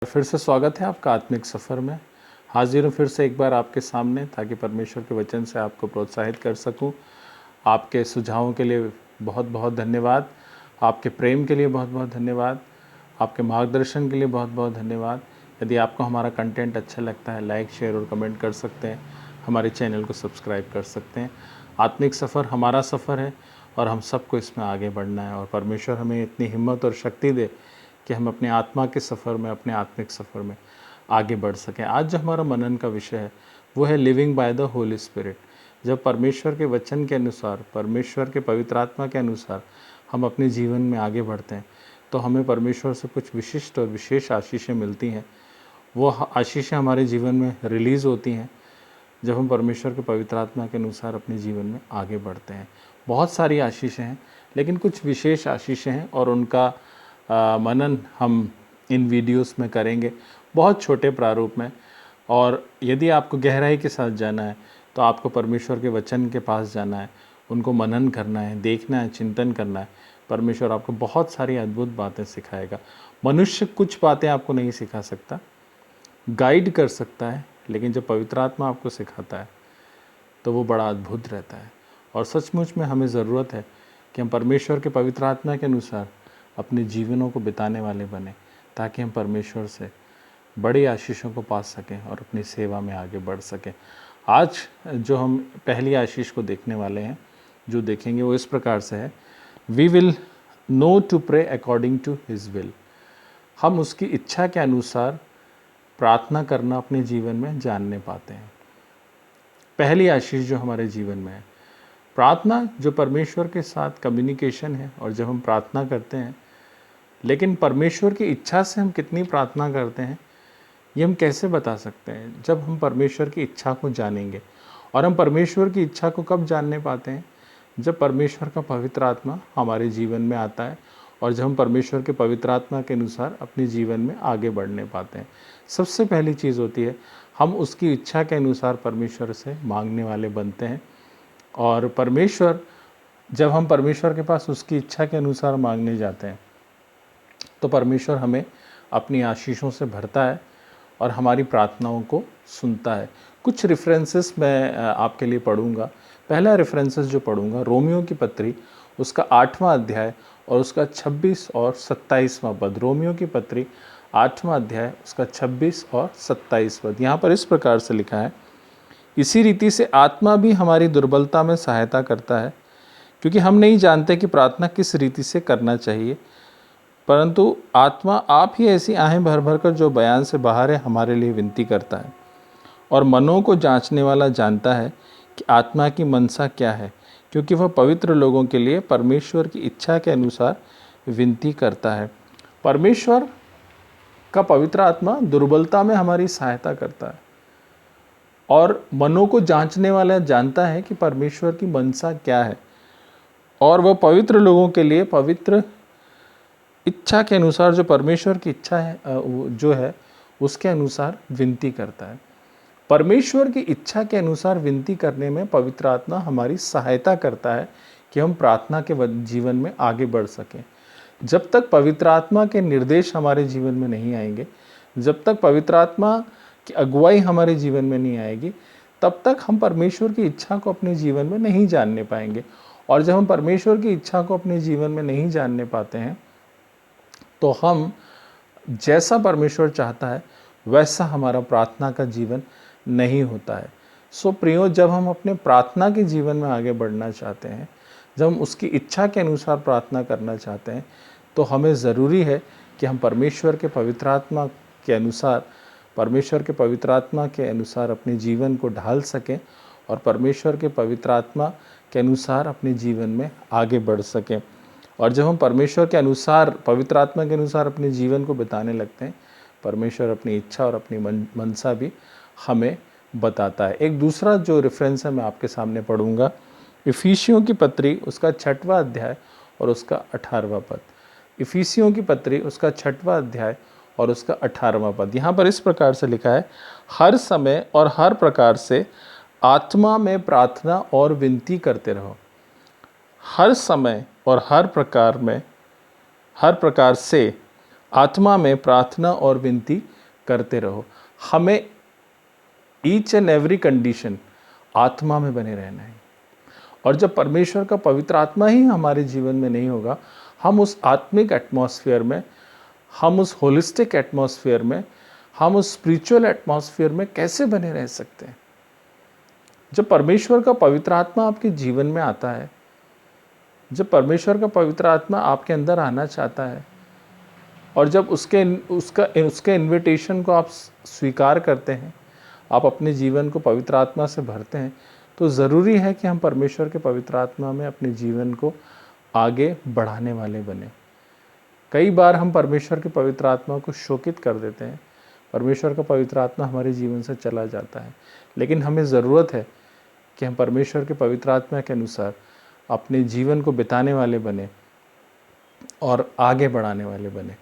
फिर से स्वागत है आपका आत्मिक सफ़र में। हाजिर हूँ फिर से एक बार आपके सामने, ताकि परमेश्वर के वचन से आपको प्रोत्साहित कर सकूँ। आपके सुझावों के लिए बहुत बहुत धन्यवाद, आपके प्रेम के लिए बहुत बहुत धन्यवाद, आपके मार्गदर्शन के लिए बहुत बहुत धन्यवाद। यदि आपको हमारा कंटेंट अच्छा लगता है, लाइक, शेयर और कमेंट कर सकते हैं। हमारे चैनल को सब्सक्राइब कर सकते हैं। आत्मिक सफ़र हमारा सफ़र है और हम सबको इसमें आगे बढ़ना है, और परमेश्वर हमें इतनी हिम्मत और शक्ति दे कि हम अपने आत्मा के सफ़र में, अपने आत्मिक सफ़र में आगे बढ़ सकें। आज जो हमारा मनन का विषय है वो है living by the Holi spirit. जब परमेश्वर के वचन के अनुसार, परमेश्वर के पवित्र आत्मा के अनुसार हम अपने जीवन में आगे बढ़ते हैं, तो हमें परमेश्वर से कुछ विशिष्ट और विशेष आशीषें मिलती हैं। वो आशीषें हमारे जीवन में रिलीज़ होती हैं जब हम परमेश्वर के पवित्र आत्मा के अनुसार अपने जीवन में आगे बढ़ते हैं। बहुत सारी आशीषें हैं, लेकिन कुछ विशेष आशीषें हैं, और उनका मनन हम इन वीडियोस में करेंगे, बहुत छोटे प्रारूप में। और यदि आपको गहराई के साथ जाना है तो आपको परमेश्वर के वचन के पास जाना है, उनको मनन करना है, देखना है, चिंतन करना है। परमेश्वर आपको बहुत सारी अद्भुत बातें सिखाएगा। मनुष्य कुछ बातें आपको नहीं सिखा सकता, गाइड कर सकता है, लेकिन जब पवित्र आत्मा आपको सिखाता है तो वो बड़ा अद्भुत रहता है। और सचमुच में हमें ज़रूरत है कि हम परमेश्वर के पवित्र आत्मा के अनुसार अपने जीवनों को बिताने वाले बने, ताकि हम परमेश्वर से बड़ी आशीषों को पा सकें और अपनी सेवा में आगे बढ़ सकें। आज जो हम पहली आशीष को देखने वाले हैं, जो देखेंगे वो इस प्रकार से है, we will know to pray according to his will. हम उसकी इच्छा के अनुसार प्रार्थना करना अपने जीवन में जानने पाते हैं। पहली आशीष जो हमारे जीवन में है, प्रार्थना जो परमेश्वर के साथ कम्युनिकेशन है। और जब हम प्रार्थना करते हैं, लेकिन परमेश्वर की इच्छा से हम कितनी प्रार्थना करते हैं ये हम कैसे बता सकते हैं? जब हम परमेश्वर की इच्छा को जानेंगे। और हम परमेश्वर की इच्छा को कब जानने पाते हैं? जब परमेश्वर का पवित्र आत्मा हमारे जीवन में आता है, और जब हम परमेश्वर के पवित्र आत्मा के अनुसार अपने जीवन में आगे बढ़ने पाते हैं। सबसे पहली चीज़ होती है, हम उसकी इच्छा के अनुसार परमेश्वर से मांगने वाले बनते हैं। और परमेश्वर, जब हम परमेश्वर के पास उसकी इच्छा के अनुसार मांगने जाते हैं, तो परमेश्वर हमें अपनी आशीषों से भरता है और हमारी प्रार्थनाओं को सुनता है। कुछ रेफरेंसेस मैं आपके लिए पढ़ूंगा। पहला रेफरेंसेस जो पढ़ूंगा, रोमियो की पत्री, उसका 8वां अध्याय और उसका 26 और 27वां पद। रोमियो की पत्री 8वां अध्याय, उसका 26 और 27 पद। यहाँ पर इस प्रकार से लिखा है, इसी रीति से आत्मा भी हमारी दुर्बलता में सहायता करता है, क्योंकि हम नहीं जानते कि प्रार्थना किस रीति से करना चाहिए, परंतु आत्मा आप ही ऐसी आहें भर भर कर जो बयान से बाहर है हमारे लिए विनती करता है। और मनों को जांचने वाला जानता है कि आत्मा की मनसा क्या है, क्योंकि वह पवित्र लोगों के लिए परमेश्वर की इच्छा के अनुसार विनती करता है। परमेश्वर का पवित्र आत्मा दुर्बलता में हमारी सहायता करता है, और मनों को जांचने वाला जानता है कि परमेश्वर की मनसा क्या है, और वह पवित्र लोगों के लिए पवित्र इच्छा के अनुसार, जो परमेश्वर की इच्छा है जो है उसके अनुसार विनती करता है। परमेश्वर की इच्छा के अनुसार विनती करने में पवित्र आत्मा हमारी सहायता करता है कि हम प्रार्थना के जीवन में आगे बढ़ सकें। जब तक पवित्र आत्मा के निर्देश हमारे जीवन में नहीं आएंगे, जब तक पवित्र आत्मा की अगुवाई हमारे जीवन में नहीं आएगी, तब तक हम परमेश्वर की इच्छा को अपने जीवन में नहीं जानने पाएंगे। और जब हम परमेश्वर की इच्छा को अपने जीवन में नहीं जानने पाते हैं, तो हम जैसा परमेश्वर चाहता है वैसा हमारा प्रार्थना का जीवन नहीं होता है। सो प्रियो, जब हम अपने प्रार्थना के जीवन में आगे बढ़ना चाहते हैं, जब हम उसकी इच्छा के अनुसार प्रार्थना करना चाहते हैं, तो हमें ज़रूरी है कि हम परमेश्वर के पवित्र आत्मा के अनुसार, परमेश्वर के पवित्र आत्मा के अनुसार अपने जीवन को ढाल सकें, और परमेश्वर के पवित्र आत्मा के अनुसार अपने जीवन में आगे बढ़ सकें। और जब हम परमेश्वर के अनुसार, पवित्र आत्मा के अनुसार अपने जीवन को बिताने लगते हैं, परमेश्वर अपनी इच्छा और अपनी मनसा भी हमें बताता है। एक दूसरा जो रेफरेंस है मैं आपके सामने पढ़ूंगा, इफिसियों की पत्री, उसका 6वां अध्याय और उसका 18वां पद। इफिसियों की पत्री, उसका 6वां अध्याय और उसका 18वां पद। यहाँ पर इस प्रकार से लिखा है, हर समय और हर प्रकार से आत्मा में प्रार्थना और विनती करते रहो। हर समय और हर प्रकार से आत्मा में प्रार्थना और विनती करते रहो। हमें ईच एंड एवरी कंडीशन आत्मा में बने रहना है। और जब परमेश्वर का पवित्र आत्मा ही हमारे जीवन में नहीं होगा, हम उस आत्मिक एटमॉस्फेयर में, हम उस होलिस्टिक एटमॉस्फेयर में, हम उस स्पिरिचुअल एटमॉस्फेयर में कैसे बने रह सकते हैं? जब परमेश्वर का पवित्र आत्मा आपके जीवन में आता है, जब परमेश्वर का पवित्र आत्मा आपके अंदर आना चाहता है और जब उसके इन्विटेशन को आप स्वीकार करते हैं, आप अपने जीवन को पवित्र आत्मा से भरते हैं, तो ज़रूरी है कि हम परमेश्वर के पवित्र आत्मा में अपने जीवन को आगे बढ़ाने वाले बने। कई बार हम परमेश्वर के पवित्र आत्मा को शोकित कर देते हैं, परमेश्वर का पवित्र आत्मा हमारे जीवन से चला जाता है, लेकिन हमें ज़रूरत है कि हम परमेश्वर के पवित्र आत्मा के अनुसार अपने जीवन को बिताने वाले बने और आगे बढ़ाने वाले बने।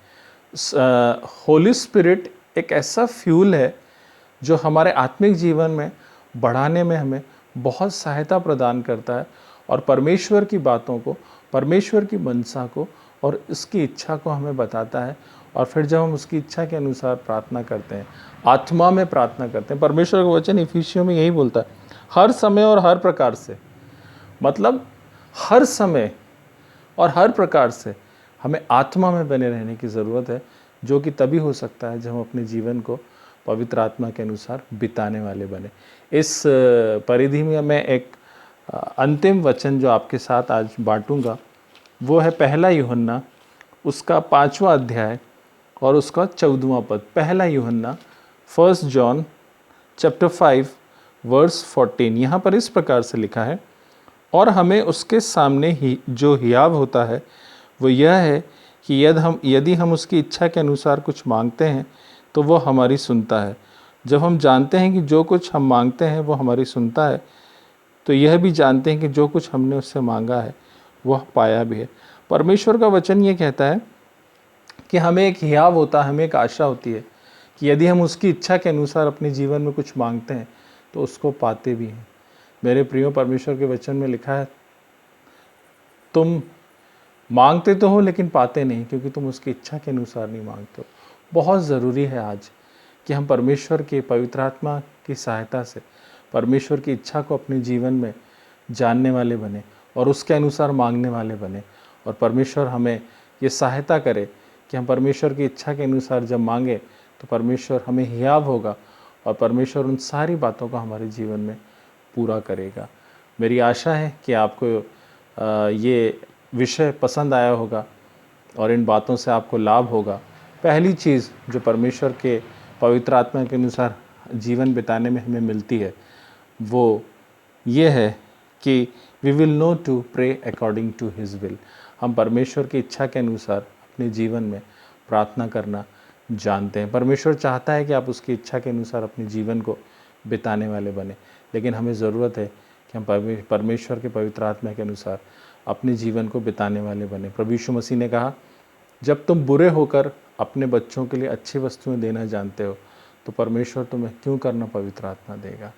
होली स्पिरिट एक ऐसा फ्यूल है जो हमारे आत्मिक जीवन में बढ़ाने में हमें बहुत सहायता प्रदान करता है और परमेश्वर की बातों को, परमेश्वर की मनसा को और इसकी इच्छा को हमें बताता है। और फिर जब हम उसकी इच्छा के अनुसार प्रार्थना करते हैं, आत्मा में प्रार्थना करते हैं, परमेश्वर का वचन इफिसियों में यही बोलता है, हर समय और हर प्रकार से, मतलब हर समय और हर प्रकार से हमें आत्मा में बने रहने की ज़रूरत है, जो कि तभी हो सकता है जब हम अपने जीवन को पवित्र आत्मा के अनुसार बिताने वाले बने। इस परिधि में मैं एक अंतिम वचन जो आपके साथ आज बांटूंगा वो है 1 यूहन्ना उसका 5वां अध्याय और उसका 14वां पद। 1 यूहन्ना 1 जॉन चैप्टर 5 वर्स 14। यहाँ पर इस प्रकार से लिखा है, और हमें उसके सामने ही जो हियाव होता है वो यह है कि यदि हम उसकी इच्छा के अनुसार कुछ मांगते हैं तो वो हमारी सुनता है। जब हम जानते हैं कि जो कुछ हम मांगते हैं वो हमारी सुनता है, तो यह भी जानते हैं कि जो कुछ हमने उससे मांगा है वह पाया भी है। परमेश्वर का वचन ये कहता है कि हमें एक हियाव होता है, हमें एक आशा होती है कि यदि हम उसकी इच्छा के अनुसार अपने जीवन में कुछ मांगते हैं तो उसको पाते भी हैं। मेरे प्रियो, परमेश्वर के वचन में लिखा है, तुम मांगते तो हो लेकिन पाते नहीं, क्योंकि तुम उसकी इच्छा के अनुसार नहीं मांगते हो। बहुत ज़रूरी है आज कि हम परमेश्वर के पवित्र आत्मा की सहायता से परमेश्वर की इच्छा को अपने जीवन में जानने वाले बने और उसके अनुसार मांगने वाले बने। और परमेश्वर हमें ये सहायता करे कि हम परमेश्वर की इच्छा के अनुसार जब मांगे तो परमेश्वर हमें हियाव होगा और परमेश्वर उन सारी बातों को हमारे जीवन में पूरा करेगा। मेरी आशा है कि आपको ये विषय पसंद आया होगा और इन बातों से आपको लाभ होगा। पहली चीज़ जो परमेश्वर के पवित्र आत्मा के अनुसार जीवन बिताने में हमें मिलती है वो ये है कि we will know to pray according to his will. हम परमेश्वर की इच्छा के अनुसार अपने जीवन में प्रार्थना करना जानते हैं। परमेश्वर चाहता है कि आप उसकी इच्छा के अनुसार अपने जीवन को बिताने वाले बने, लेकिन हमें ज़रूरत है कि हम परमेश्वर के पवित्र आत्मा के अनुसार अपने जीवन को बिताने वाले बने। प्रभु यीशु मसीह ने कहा, जब तुम बुरे होकर अपने बच्चों के लिए अच्छी वस्तुएं देना जानते हो तो परमेश्वर तुम्हें क्यों करना पवित्र आत्मा देगा।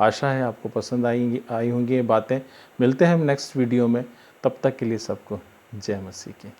आशा है आपको पसंद आई होंगी ये बातें। मिलते हैं हम नेक्स्ट वीडियो में, तब तक के लिए सबको जय मसीह की।